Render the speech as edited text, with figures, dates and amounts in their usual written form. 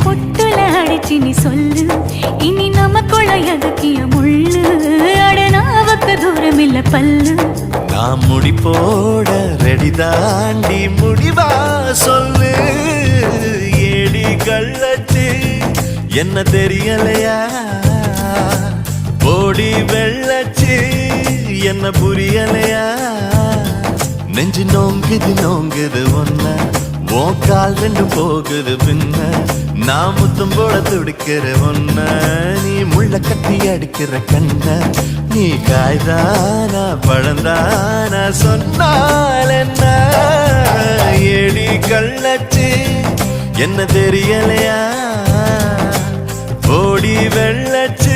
பொட்டுல அடிச்சு நீ சொல்லு இனி நமக்குள்ள எதுக்கிய முள்ளு அடனாவுக்கு தூரம் இல்ல பல்லு நான் முடி போட ரெடி தாண்டி முடிவா சொல்லு ஏடி கள்ளச்சு என்ன தெரியலையா ஓடி வெள்ளச்சு என்ன புரியலையா நெஞ்சு நோங்குது ஒன்ன உன் கால் ரெண்டு போகுது பின்ன நான் முத்தம் போட துடிக்கிற ஒன்ன நீ முள்ள கட்டி அடிக்கிற கண்ண நீ காய்தானா பழந்தானா சொன்னால் என்ன ஏடி கள்ளச்சு என்ன தெரியலையா ஓடி வெள்ளச்சு